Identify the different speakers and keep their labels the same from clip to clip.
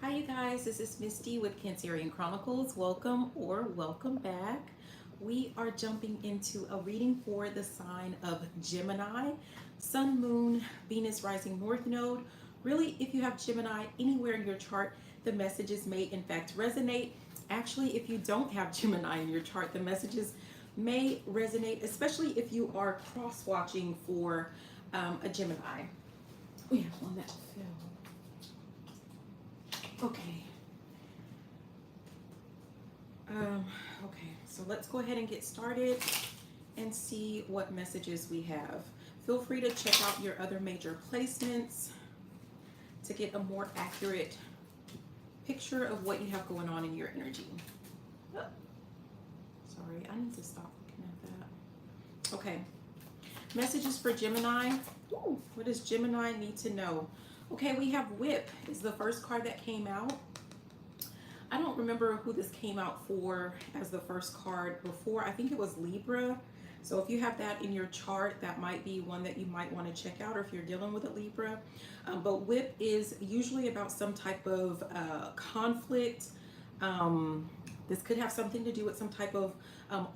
Speaker 1: Hi you guys, this is Misty with Cancerian Chronicles. Welcome or welcome back. We are jumping into a reading for the sign of Gemini, Sun, Moon, Venus, Rising, North Node. Really, if you have Gemini anywhere in your chart, the messages may in fact resonate. Actually, if you don't have Gemini in your chart, the messages may resonate, especially if you are cross-watching for a Gemini. We have one that fell. Okay. Okay, so let's go ahead and get started and see what messages we have. Feel free to check out your other major placements to get a more accurate picture of what you have going on in your energy. Oh, sorry, I need to stop looking at that. Okay, messages for Gemini. Ooh, what does Gemini need to know? Okay, we have Whip is the first card that came out. I don't remember who this came out for as the first card before. I think it was Libra. So if you have that in your chart, that might be one that you might want to check out, or if you're dealing with a Libra. But Whip is usually about some type of conflict. This could have something to do with some type of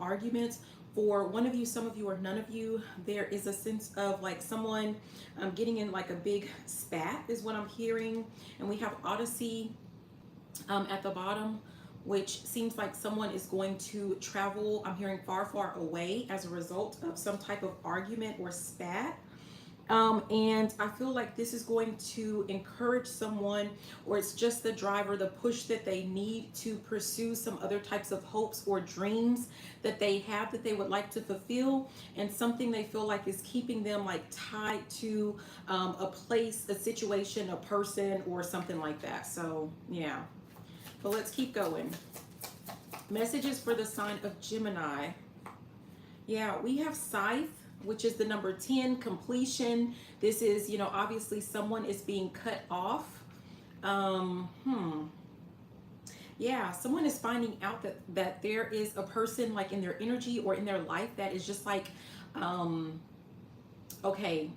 Speaker 1: argument. For one of you, some of you, or none of you, there is a sense of like someone getting in like a big spat is what I'm hearing. And we have Odyssey at the bottom, which seems like someone is going to travel, I'm hearing far, far away as a result of some type of argument or spat. And I feel like this is going to encourage someone, or it's just the drive or the push that they need to pursue some other types of hopes or dreams that they have that they would like to fulfill, and something they feel like is keeping them like tied to a place, a situation, a person, or something like that. So yeah, but let's keep going. Messages for the sign of Gemini. Yeah, we have Scythe, which is the number 10, completion. This is, obviously someone is being cut off. Yeah, someone is finding out that there is a person like in their energy or in their life that is just like, okay,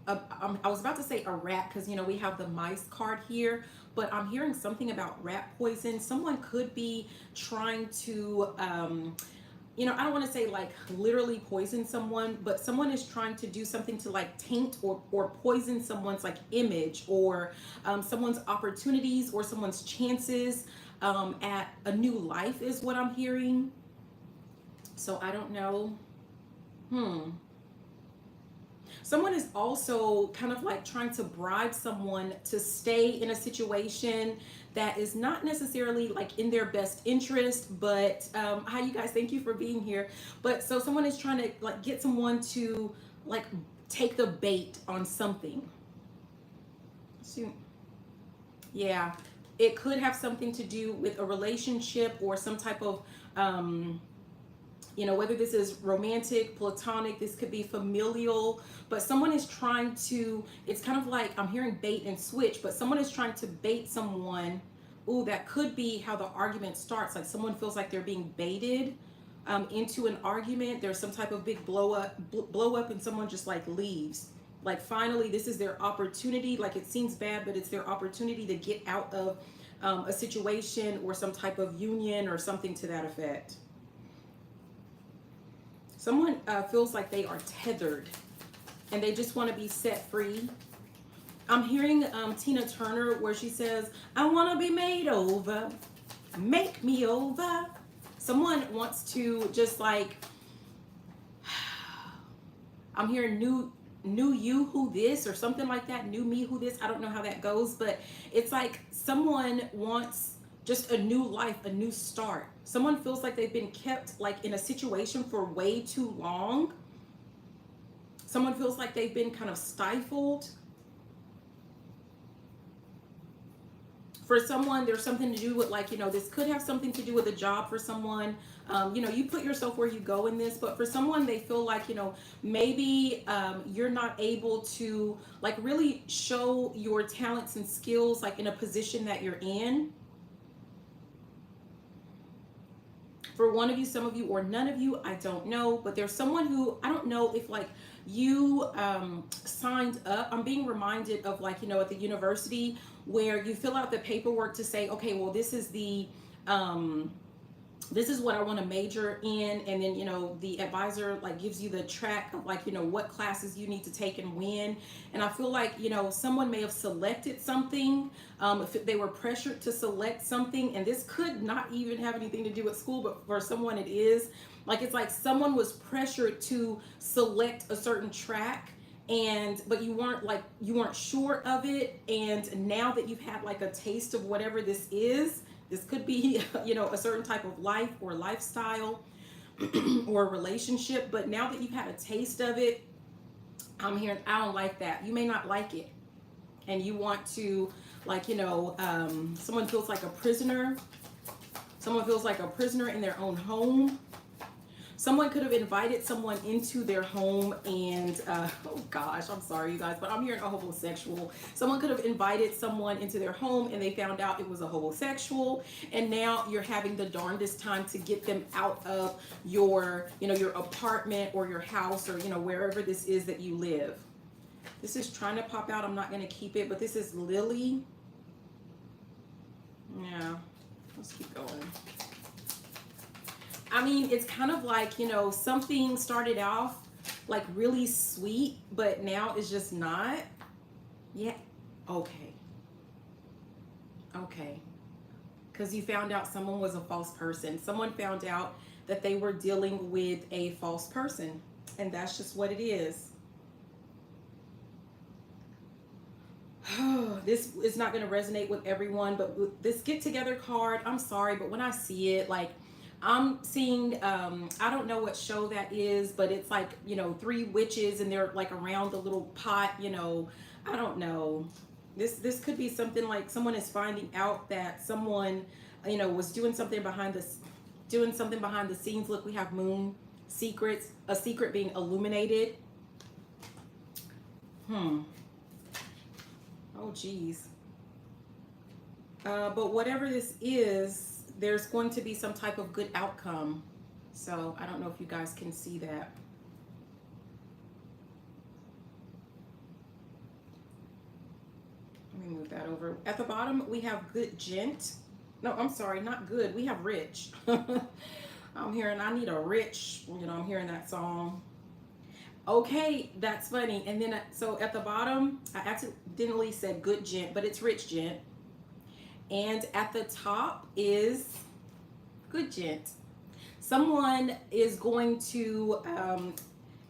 Speaker 1: I was about to say a rat because, we have the mice card here, but I'm hearing something about rat poison. Someone could be trying to, I don't want to say like literally poison someone, but someone is trying to do something to like taint or poison someone's like image, or someone's opportunities, or someone's chances at a new life is what I'm hearing. So I don't know. Someone is also kind of like trying to bribe someone to stay in a situation that is not necessarily like in their best interest, but hi you guys, thank you for being here. But so someone is trying to like get someone to like take the bait on something. So, yeah, it could have something to do with a relationship or some type of whether this is romantic, platonic, this could be familial, but someone is trying to, it's kind of like I'm hearing bait and switch, but someone is trying to bait someone. Ooh, that could be how the argument starts. Like someone feels like they're being baited into an argument. There's some type of big blow up and someone just like leaves. Like finally, this is their opportunity. Like it seems bad, but it's their opportunity to get out of a situation or some type of union or something to that effect. Someone feels like they are tethered and they just want to be set free. I'm hearing Tina Turner where she says, I want to be made over, make me over. Someone wants to just like, I'm hearing new you who this or something like that, new me who this. I don't know how that goes, but it's like someone wants just a new life, a new start. Someone feels like they've been kept like in a situation for way too long. Someone feels like they've been kind of stifled. For someone, there's something to do with like, this could have something to do with a job for someone. You put yourself where you go in this, but for someone, they feel like, maybe you're not able to like really show your talents and skills like in a position that you're in. For one of you, some of you, or none of you, I don't know, but there's someone who, I don't know if like you signed up. I'm being reminded of like, at the university where you fill out the paperwork to say, okay, well, this is this is what I want to major in. And then, you know, the advisor like gives you the track of like, you know, what classes you need to take and when. And I feel like, you know, someone may have selected something, if they were pressured to select something, and this could not even have anything to do with school, but for someone it is. Like, it's like someone was pressured to select a certain track, and but you weren't sure of it. And now that you've had like a taste of whatever this is, this could be, you know, a certain type of life or lifestyle or relationship. But now that you've had a taste of it, I'm hearing, I don't like that. You may not like it. And you want to, like, you know, someone feels like a prisoner. Someone feels like a prisoner in their own home. Someone could have invited someone into their home and, oh gosh, I'm sorry, you guys, but I'm hearing a homosexual. Someone could have invited someone into their home and they found out it was a homosexual. And now you're having the darndest time to get them out of your, you know, your apartment or your house or, you know, wherever this is that you live. This is trying to pop out. I'm not going to keep it, but this is Lily. Yeah, let's keep going. I mean, it's kind of like, you know, something started off like really sweet, but now it's just not. Yeah. Okay. Okay. Because you found out someone was a false person. Someone found out that they were dealing with a false person. And that's just what it is. This is not going to resonate with everyone, but with this get together card, I'm sorry, but when I see it, like, I'm seeing, I don't know what show that is, but it's like, you know, 3 witches and they're like around the little pot, you know, I don't know. This could be something like someone is finding out that someone, you know, was doing something behind the scenes. Look, we have moon secrets, a secret being illuminated. Oh, geez. But whatever this is, there's going to be some type of good outcome. So I don't know if you guys can see that. Let me move that over. At the bottom, we have good gent. No, I'm sorry, not good. We have rich. I'm hearing, I need a rich, you know, I'm hearing that song. Okay, that's funny. And then, so at the bottom, I accidentally said good gent, but it's rich gent. And at the top is good gent. Someone is going to,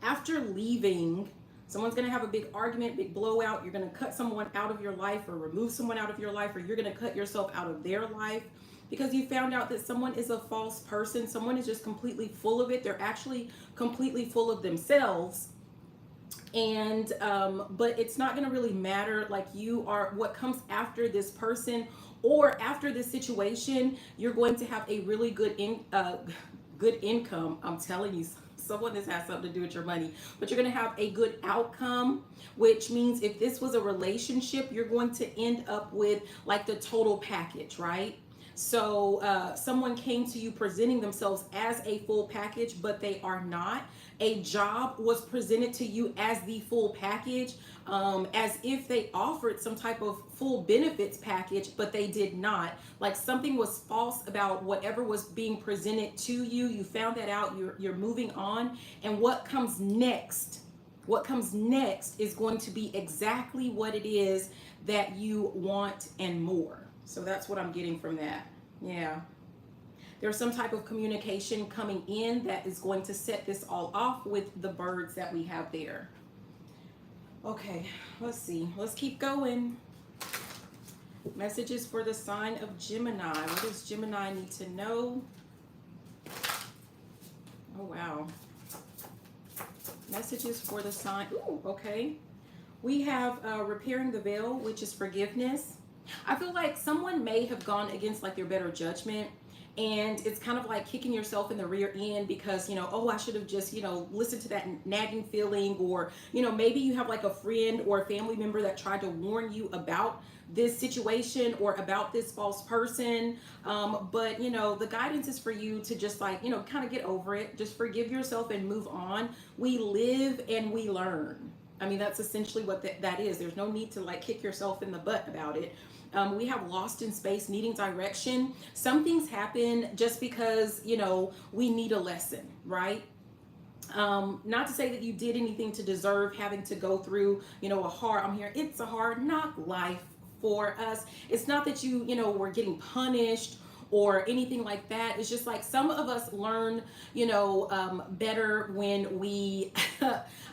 Speaker 1: after leaving, someone's going to have a big argument, big blowout. You're going to cut someone out of your life or remove someone out of your life, or you're going to cut yourself out of their life because you found out that someone is a false person. Someone is just completely full of it. They're actually completely full of themselves. And, but it's not going to really matter. Like, you are what comes after this person or after this situation. You're going to have a really good income. I'm telling you, someone this has something to do with your money, but you're going to have a good outcome, which means if this was a relationship, you're going to end up with like the total package, right? So someone came to you presenting themselves as a full package, but they are not. A job was presented to you as the full package, as if they offered some type of full benefits package, but they did not. Like, something was false about whatever was being presented to you. You found that out. You're moving on. And what comes next? What comes next is going to be exactly what it is that you want and more. So that's what I'm getting from that. Yeah. There's some type of communication coming in that is going to set this all off with the birds that we have there. Okay, let's see. Let's keep going. Messages for the sign of Gemini. What does Gemini need to know? Oh, wow. Messages for the sign. Ooh, okay. We have repairing the veil, which is forgiveness. I feel like someone may have gone against like their better judgment, and it's kind of like kicking yourself in the rear end because, you know, oh, I should have just, you know, listened to that nagging feeling, or, you know, maybe you have like a friend or a family member that tried to warn you about this situation or about this false person. But, you know, the guidance is for you to just like, you know, kind of get over it, just forgive yourself and move on. We live and we learn. I mean, that's essentially what that is. There's no need to like kick yourself in the butt about it. We have lost in space, needing direction. Some things happen just because, you know, we need a lesson, right? Not to say that you did anything to deserve having to go through, you know, I'm here, it's a hard knock life for us. It's not that you know, were getting punished or anything like that. It's just like some of us learn, you know, better when we,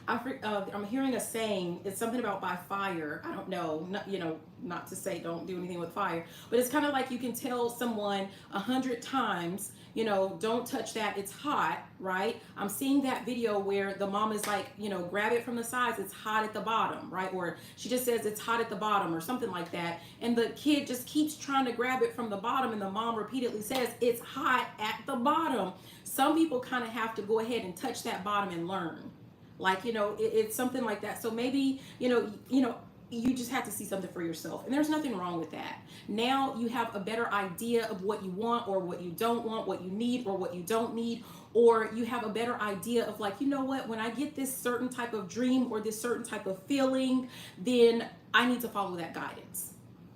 Speaker 1: I'm hearing a saying, it's something about by fire. I don't know, you know, not to say don't do anything with fire, but it's kind of like you can tell someone 100 times, you know, don't touch that, it's hot, right? I'm seeing that video where the mom is like, you know, grab it from the sides, it's hot at the bottom, right? Or she just says it's hot at the bottom or something like that. And the kid just keeps trying to grab it from the bottom and the mom repeatedly says it's hot at the bottom. Some people kind of have to go ahead and touch that bottom and learn. Like, you know, it's something like that. So maybe, you know, you just have to see something for yourself, and there's nothing wrong with that. Now you have a better idea of what you want or what you don't want, what you need or what you don't need, or you have a better idea of like, you know what, when I get this certain type of dream or this certain type of feeling, then I need to follow that guidance.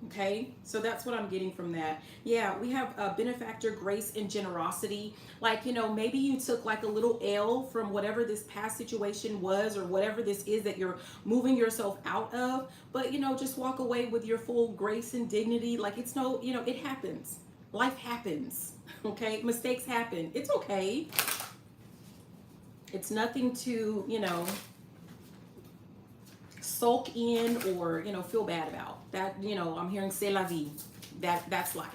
Speaker 1: Okay, so that's what I'm getting from that. Yeah, we have benefactor, grace, and generosity. Like, you know, maybe you took like a little L from whatever this past situation was or whatever this is that you're moving yourself out of. But, you know, just walk away with your full grace and dignity. Like, it's no, you know, it happens. Life happens. Okay, mistakes happen. It's okay. It's nothing to, you know, sulk in or, you know, feel bad about. That, you know, I'm hearing c'est la vie. That's life.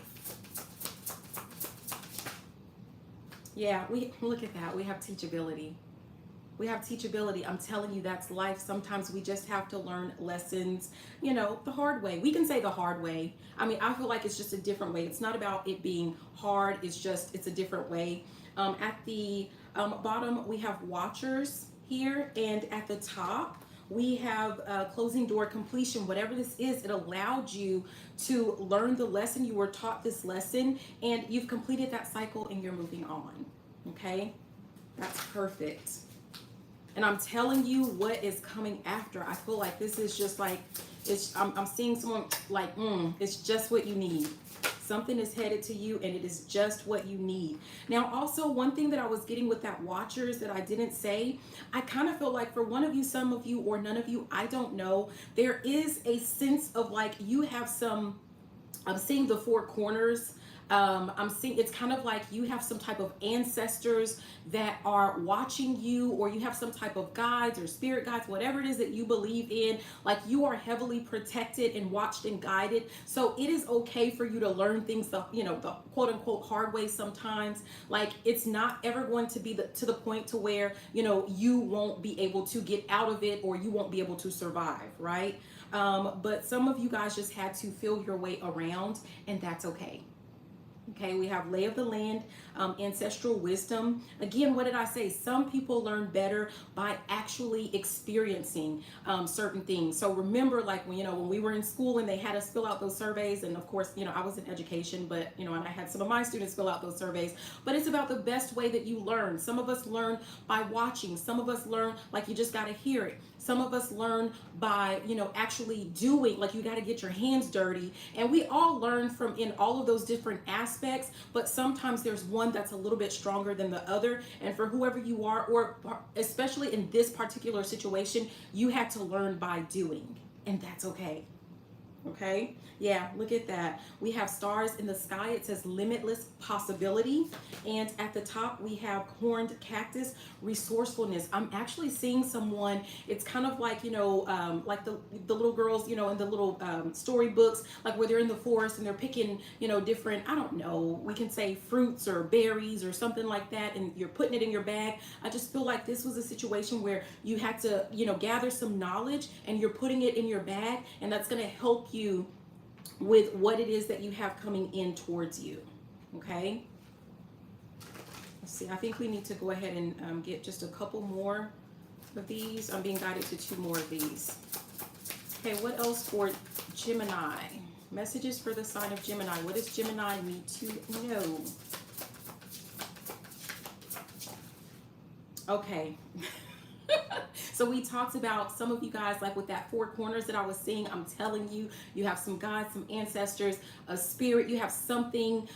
Speaker 1: Yeah, we look at that. We have teachability. We have teachability. I'm telling you, that's life. Sometimes we just have to learn lessons, you know, the hard way. We can say the hard way. I mean, I feel like it's just a different way. It's not about it being hard. It's just, it's a different way. At the bottom, we have watchers here, and at the top, we have closing door completion. Whatever this is, it allowed you to learn the lesson. You were taught this lesson and you've completed that cycle and you're moving on. Okay, that's perfect. And I'm telling you what is coming after. I feel like this is just like, I'm seeing someone like, it's just what you need. Something is headed to you and it is just what you need. Now, also one thing that I was getting with that watchers that I didn't say, I kind of feel like for one of you, some of you, or none of you, I don't know, there is a sense of like you have some, I'm seeing the four corners. I'm seeing it's kind of like you have some type of ancestors that are watching you, or you have some type of guides or spirit guides, whatever it is that you believe in. Like you are heavily protected and watched and guided. So it is okay for you to learn things the, you know, the quote unquote hard way sometimes. Like it's not ever going to be to the point to where, you know, you won't be able to get out of it or you won't be able to survive, right? But some of you guys just had to feel your way around, and that's okay. Okay, we have lay of the land, ancestral wisdom. Again, what did I say? Some people learn better by actually experiencing certain things. So remember, like when, you know, when we were in school and they had us fill out those surveys, and of course, you know, I was in education, but you know, and I had some of my students fill out those surveys, but it's about the best way that you learn. Some of us learn by watching. Some of us learn like you just got to hear it. Some of us learn by, you know, actually doing, like you got to get your hands dirty. And we all learn from in all of those different aspects, but sometimes there's one that's a little bit stronger than the other. And for whoever you are, or especially in this particular situation, you had to learn by doing, and that's okay. Okay, yeah, look at that. We have stars in the sky. It says limitless possibility. And at the top, we have horned cactus, resourcefulness. I'm actually seeing someone, it's kind of like, you know, like the little girls, you know, in the little storybooks, like where they're in the forest and they're picking, you know, different, I don't know, we can say fruits or berries or something like that, and you're putting it in your bag. I just feel like this was a situation where you had to, you know, gather some knowledge and you're putting it in your bag, and that's going to help you with what it is that you have coming in towards you. Okay, let's see, I think we need to go ahead and get just a couple more of these. I'm being guided to 2 more of these. Okay, what else for Gemini? Messages for the sign of Gemini. What does Gemini need to know? Okay. So we talked about some of you guys, like with that four corners that I was seeing. I'm telling you, you have some guides, some ancestors, a spirit, you have something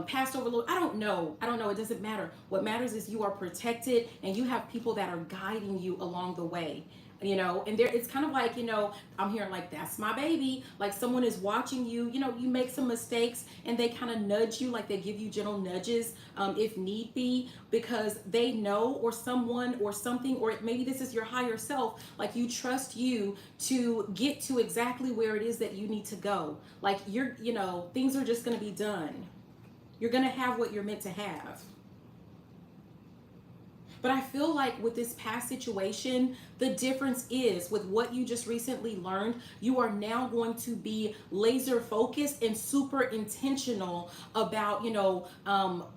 Speaker 1: past overload. I don't know. It doesn't matter. What matters is you are protected and you have people that are guiding you along the way. And there it's kind of like, I'm hearing like, that's my baby, like someone is watching you. You make some mistakes and they kind of nudge you, like they give you gentle nudges, if need be, because they know, or someone or something, or maybe this is your higher self, like you trust you to get to exactly where it is that you need to go. Like things are just going to be done. You're going to have what you're meant to have. But I feel like with this past situation, the difference is with what you just recently learned, you are now going to be laser focused and super intentional about,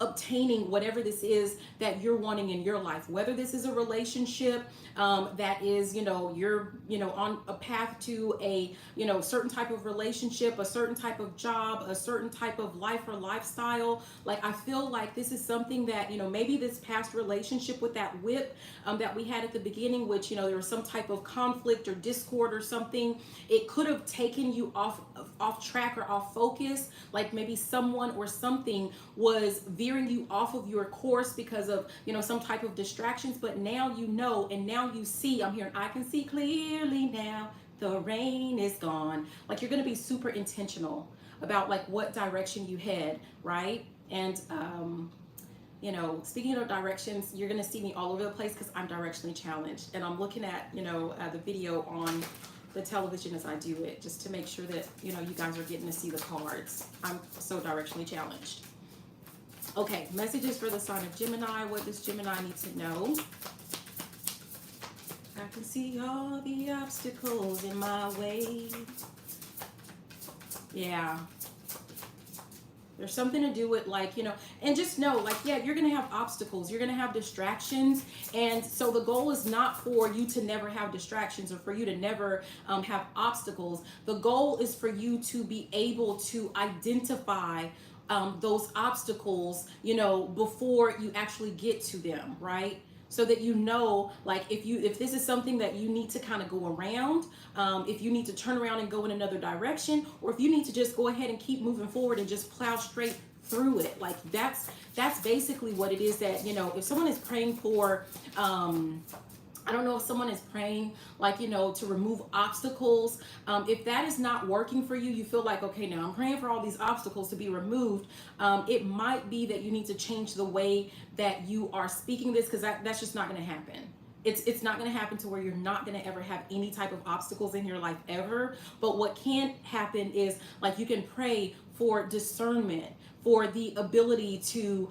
Speaker 1: obtaining whatever this is that you're wanting in your life. Whether this is a relationship that is, you're, on a path to a, certain type of relationship, a certain type of job, a certain type of life or lifestyle. Like, I feel like this is something that, maybe this past relationship with that whip that we had at the beginning, which, there was some type of conflict or discord or something, it could have taken you off track or off focus. Like maybe someone or something was veering you off of your course because of, some type of distractions. But now and now you see, I'm hearing, I can see clearly now, the rain is gone. Like you're going to be super intentional about like what direction you head, right? And speaking of directions, you're going to see me all over the place because I'm directionally challenged. And I'm looking at, the video on the television as I do it, just to make sure that, you guys are getting to see the cards. I'm so directionally challenged. Okay, messages for the sign of Gemini. What does Gemini need to know? I can see all the obstacles in my way. Yeah. There's something to do with like, and just know like, yeah, you're going to have obstacles. You're going to have distractions. And so the goal is not for you to never have distractions or for you to never have obstacles. The goal is for you to be able to identify those obstacles, before you actually get to them, right? So that like if this is something that you need to kind of go around, if you need to turn around and go in another direction, or if you need to just go ahead and keep moving forward and just plow straight through it, like that's basically what it is. That if someone is praying for I don't know if someone is praying like, to remove obstacles. If that is not working for you, you feel like, okay, now I'm praying for all these obstacles to be removed. It might be that you need to change the way that you are speaking this, because that's just not going to happen. It's not going to happen to where you're not going to ever have any type of obstacles in your life ever. But what can happen is like you can pray for discernment, for the ability to,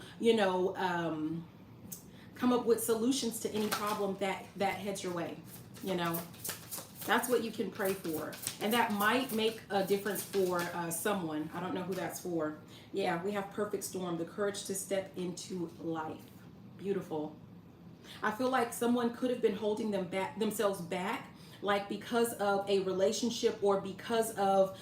Speaker 1: come up with solutions to any problem that heads your way. That's what you can pray for, and that might make a difference for someone. I don't know who that's for. Yeah, we have perfect storm, the courage to step into life. Beautiful. I feel like someone could have been holding themselves back, like because of a relationship or because of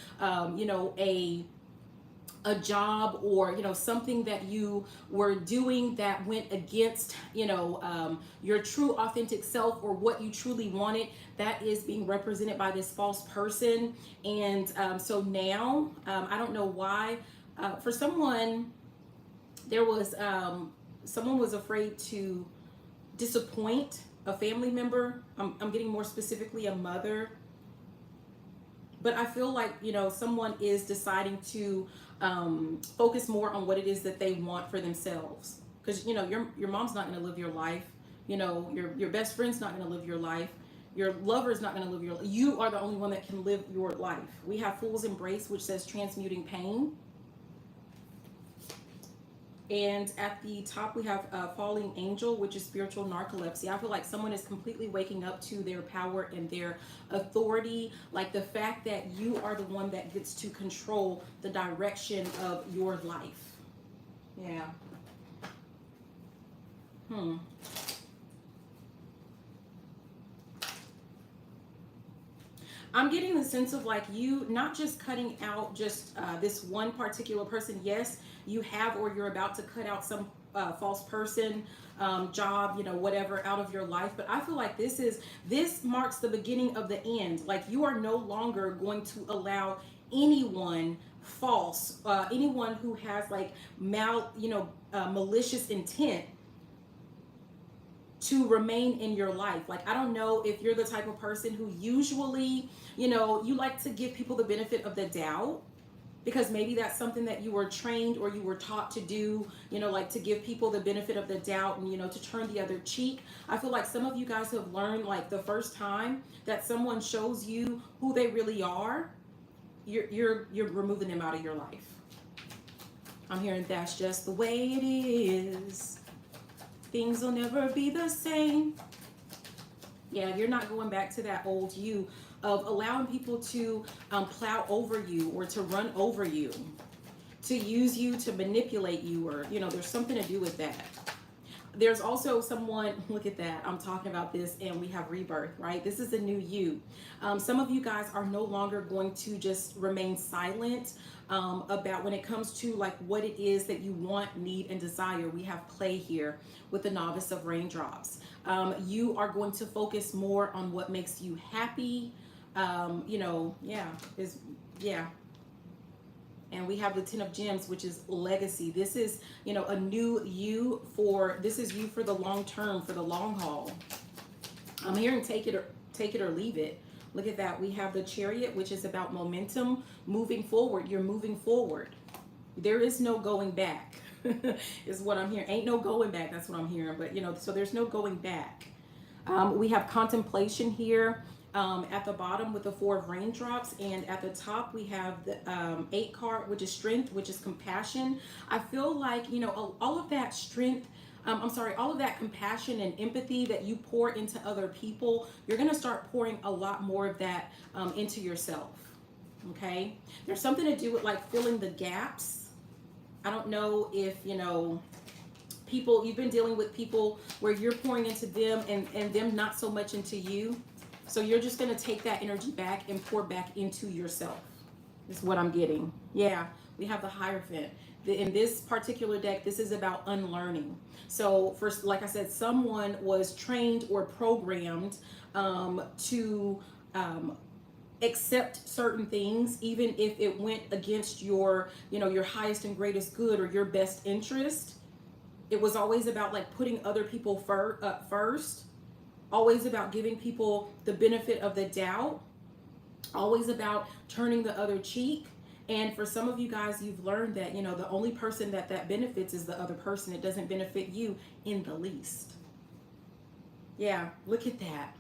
Speaker 1: a job, or something that you were doing that went against your true authentic self, or what you truly wanted. That is being represented by this false person. And so now I don't know why, for someone there was someone was afraid to disappoint a family member. I'm getting more specifically a mother. But I feel like, someone is deciding to focus more on what it is that they want for themselves. Because, your mom's not going to live your life. Your best friend's not going to live your life. Your lover's not going to live your life. You are the only one that can live your life. We have Fool's Embrace, which says transmuting pain. And at the top, we have Falling Angel, which is spiritual narcolepsy. I feel like someone is completely waking up to their power and their authority. Like the fact that you are the one that gets to control the direction of your life. Yeah. I'm getting the sense of like you not just cutting out just this one particular person. Yes, you have, or you're about to cut out some false person, job, you know, whatever, out of your life. But I feel like this marks the beginning of the end. Like, you are no longer going to allow anyone false, anyone who has like malicious intent to remain in your life. Like, I don't know if you're the type of person who usually, you know, you like to give people the benefit of the doubt, because maybe that's something that you were trained or you were taught to do, you know, like to give people the benefit of the doubt and, you know, to turn the other cheek. I feel like some of you guys have learned, like, the first time that someone shows you who they really are, you're removing them out of your life. I'm hearing that's just the way it is. Things will never be the same. Yeah, you're not going back to that old you of allowing people to plow over you or to run over you, to use you, to manipulate you, or, you know, there's something to do with that. There's also someone, look at that, I'm talking about this, and we have rebirth, right? This is a new you. Some of you guys are no longer going to just remain silent about when it comes to like what it is that you want, need, and desire. We have play here with the Novice of Raindrops. You are going to focus more on what makes you happy. You know, yeah. And we have the Ten of Gems, which is legacy. This is, you know, a new you this is you for the long term, for the long haul. I'm hearing take it or leave it. Look at that. We have the Chariot, which is about momentum, moving forward. You're moving forward. There is no going back, is what I'm hearing. Ain't no going back. That's what I'm hearing. But, you know, so there's no going back. We have contemplation here. At the bottom with the Four of Raindrops, and at the top we have the 8 card, which is strength, which is compassion. I feel like, you know, all of that strength, all of that compassion and empathy that you pour into other people, you're going to start pouring a lot more of that into yourself. Okay, there's something to do with like filling the gaps. I don't know if, you know, people, you've been dealing with people where you're pouring into them and them not so much into you. So you're just going to take that energy back and pour back into yourself, is what I'm getting. Yeah, we have the Hierophant. In this particular deck, this is about unlearning. So first, like I said, someone was trained or programmed to accept certain things, even if it went against your, you know, your highest and greatest good or your best interest. It was always about like putting other people first. Always about giving people the benefit of the doubt, always about turning the other cheek. And for some of you guys, you've learned that, you know, the only person that benefits is the other person. It doesn't benefit you in the least. Yeah, look at that.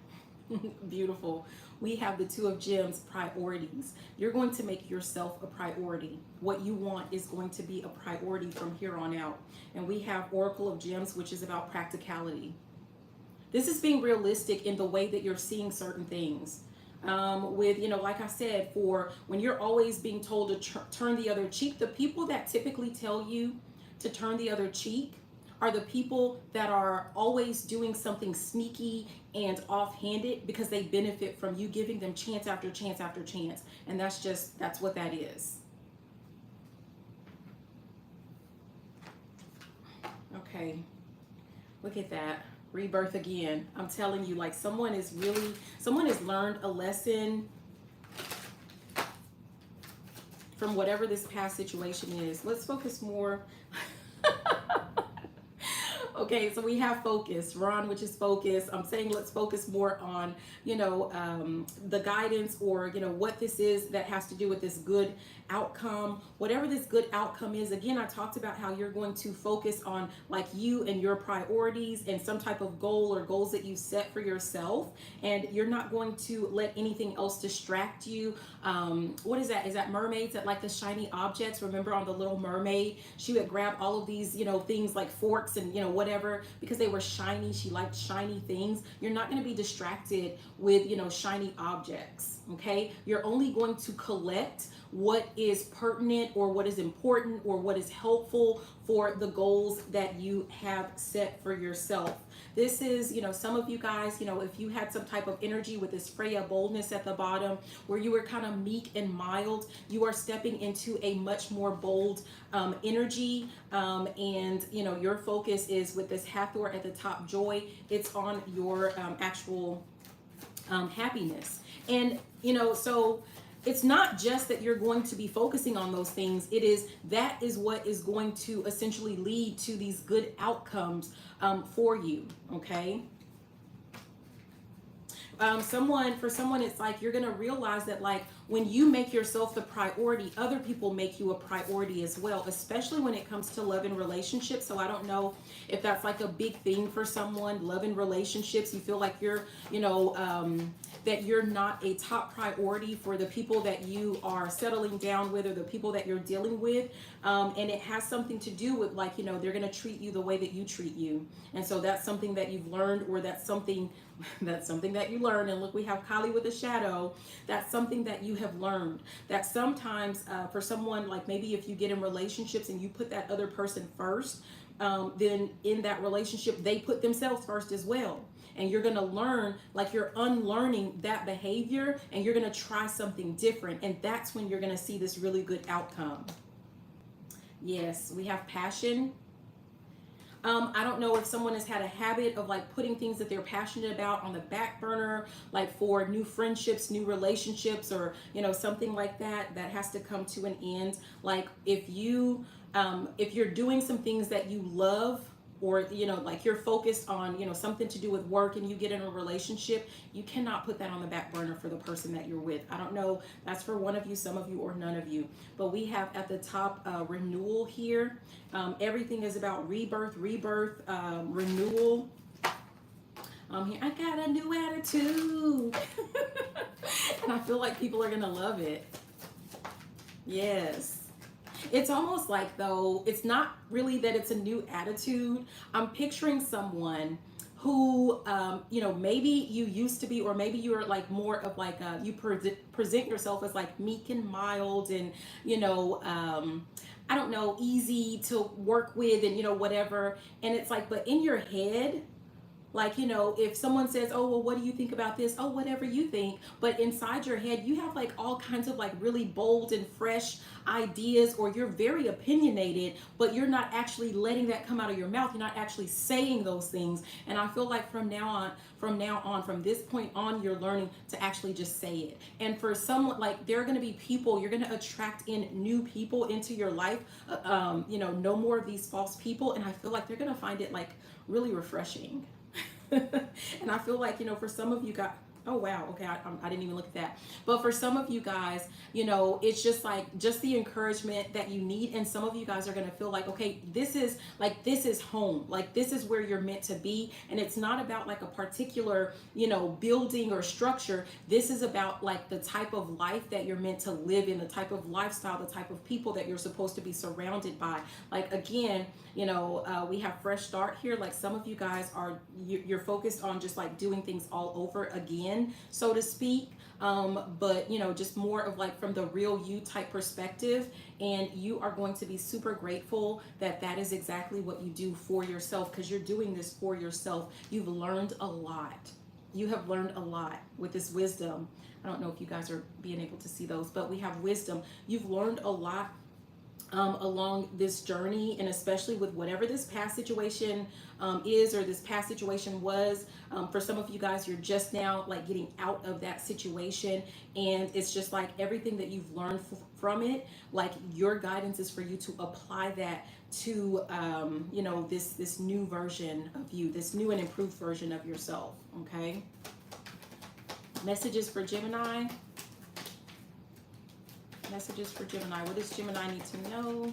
Speaker 1: Beautiful. We have the Two of Gems, priorities. You're going to make yourself a priority. What you want is going to be a priority from here on out. And we have Oracle of Gems, which is about practicality. This is being realistic in the way that you're seeing certain things. With, you know, like I said, for when you're always being told to turn the other cheek, the people that typically tell you to turn the other cheek are the people that are always doing something sneaky and offhanded because they benefit from you giving them chance after chance after chance. And that's what that is. Okay, look at that. Rebirth again. I'm telling you, like, someone has learned a lesson from whatever this past situation is. Let's focus more. Okay, so we have focus, Ron, which is focus. I'm saying let's focus more on, you know, the guidance, or, you know, what this is that has to do with this good outcome. Whatever this good outcome is, again, I talked about how you're going to focus on like you and your priorities and some type of goal or goals that you set for yourself, and you're not going to let anything else distract you. What is that? Is that mermaids that like the shiny objects? Remember on The Little Mermaid, she would grab all of these, you know, things like forks and, you know, whatever, because they were shiny. She liked shiny things. You're not going to be distracted with, you know, shiny objects. Okay, you're only going to collect what is pertinent or what is important or what is helpful for the goals that you have set for yourself. This is, you know, some of you guys, you know, if you had some type of energy with this Freya boldness at the bottom, where you were kind of meek and mild, you are stepping into a much more bold energy, and you know, your focus is with this Hathor at the top, joy. It's on your actual happiness. And you know, so it's not just that you're going to be focusing on those things. It is, that is what is going to essentially lead to these good outcomes for you. Okay. For someone, it's like you're gonna realize that, like, when you make yourself the priority, other people make you a priority as well, especially when it comes to love and relationships. So I don't know if that's like a big thing for someone, love and relationships. You feel like you're, you know, that you're not a top priority for the people that you are settling down with, or the people that you're dealing with. And it has something to do with, like, you know, they're gonna treat you the way that you treat you. And so that's something that you've learned, or that's something that you learned. And look, we have Kali with a shadow. That's something that you have learned, that sometimes for someone, like maybe if you get in relationships and you put that other person first, then in that relationship they put themselves first as well. And you're going to learn, like, you're unlearning that behavior, and you're going to try something different, and that's when you're going to see this really good outcome. Yes, we have passion. I don't know if someone has had a habit of, like, putting things that they're passionate about on the back burner, like for new friendships, new relationships, or, you know, something like that, that has to come to an end. Like, if you're doing some things that you love, or, you know, like you're focused on, you know, something to do with work, and you get in a relationship, you cannot put that on the back burner for the person that you're with. I don't know, that's for one of you, some of you, or none of you. But we have at the top renewal here. Everything is about rebirth, renewal. Here, I got a new attitude. And I feel like people are gonna love it. Yes. It's almost like, though, it's not really that it's a new attitude. I'm picturing someone who, you know, maybe you used to be, or maybe you're like more of like, you present yourself as like meek and mild, and, you know, I don't know, easy to work with, and, you know, whatever. And it's like, but in your head, like, you know, if someone says, oh, well, what do you think about this? Oh, whatever you think. But inside your head, you have like all kinds of like really bold and fresh ideas, or you're very opinionated, but you're not actually letting that come out of your mouth. You're not actually saying those things. And I feel like from this point on, you're learning to actually just say it. And for someone, like, there are going to be people, you're going to attract in new people into your life. You know, no more of these false people. And I feel like they're going to find it like really refreshing. And I feel like, you know, for some of you guys, oh wow, okay, I didn't even look at that. But for some of you guys, you know, it's just like, just the encouragement that you need. And some of you guys are going to feel like, okay, this is home. Like, this is where you're meant to be. And it's not about like a particular, you know, building or structure. This is about like the type of life that you're meant to live in, the type of lifestyle, the type of people that you're supposed to be surrounded by. Like, again, you know, we have fresh start here. Like, some of you guys you're focused on just like doing things all over again, so to speak. But, you know, just more of like from the real you type perspective. And you are going to be super grateful that that is exactly what you do for yourself, because you're doing this for yourself. You've learned a lot. You have learned a lot with this wisdom. I don't know if you guys are being able to see those, but we have wisdom. You've learned a lot along this journey, and especially with whatever this past situation is, or this past situation was. For some of you guys, you're just now like getting out of that situation, and it's just like everything that you've learned from it, like your guidance is for you to apply that to you know, this new version of you, this new and improved version of yourself. Okay, messages for Gemini. Messages for Gemini. What does Gemini need to know?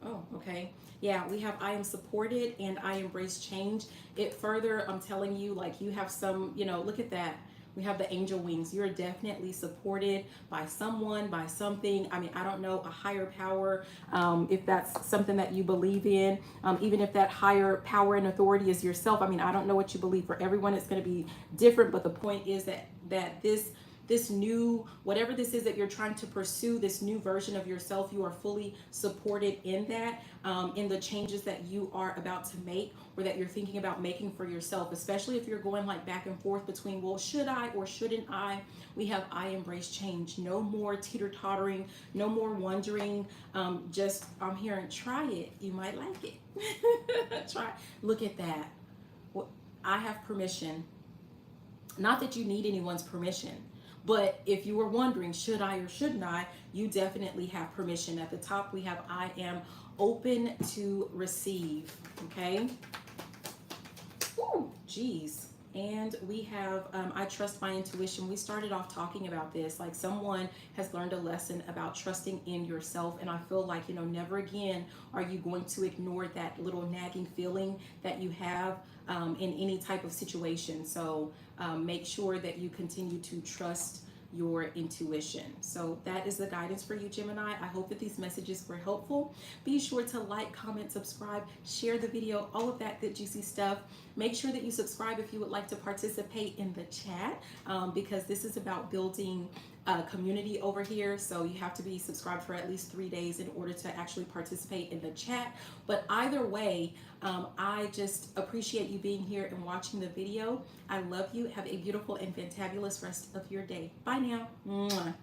Speaker 1: Oh, okay. Yeah, we have I am supported and I embrace change. It further, I'm telling you, like, you have some, you know, look at that. We have the angel wings. You're definitely supported by someone, by something. I mean, I don't know, a higher power, if that's something that you believe in, even if that higher power and authority is yourself. I mean, I don't know what you believe. For everyone, it's going to be different. But the point is that this this new, whatever this is that you're trying to pursue, this new version of yourself, you are fully supported in that, in the changes that you are about to make, or that you're thinking about making for yourself, especially if you're going like back and forth between, well, should I or shouldn't I? We have I embrace change. No more teeter-tottering, no more wondering. Just, I'm hearing, try it. You might like it. Try. Look at that. Well, I have permission. Not that you need anyone's permission, but if you were wondering, should I or shouldn't I, you definitely have permission. At the top, we have I am open to receive. Okay. Ooh, geez. And we have I trust my intuition. We started off talking about this, like someone has learned a lesson about trusting in yourself, and I feel like, you know, never again are you going to ignore that little nagging feeling that you have in any type of situation. So make sure that you continue to trust your intuition. So that is the guidance for you, Gemini. I hope that these messages were helpful. Be sure to like, comment, subscribe, share the video, all of that good juicy stuff. Make sure that you subscribe if you would like to participate in the chat, because this is about building a community over here. So you have to be subscribed for at least 3 days in order to actually participate in the chat. But either way, I just appreciate you being here and watching the video. I love you. Have a beautiful and fantabulous rest of your day. Bye now. Mwah.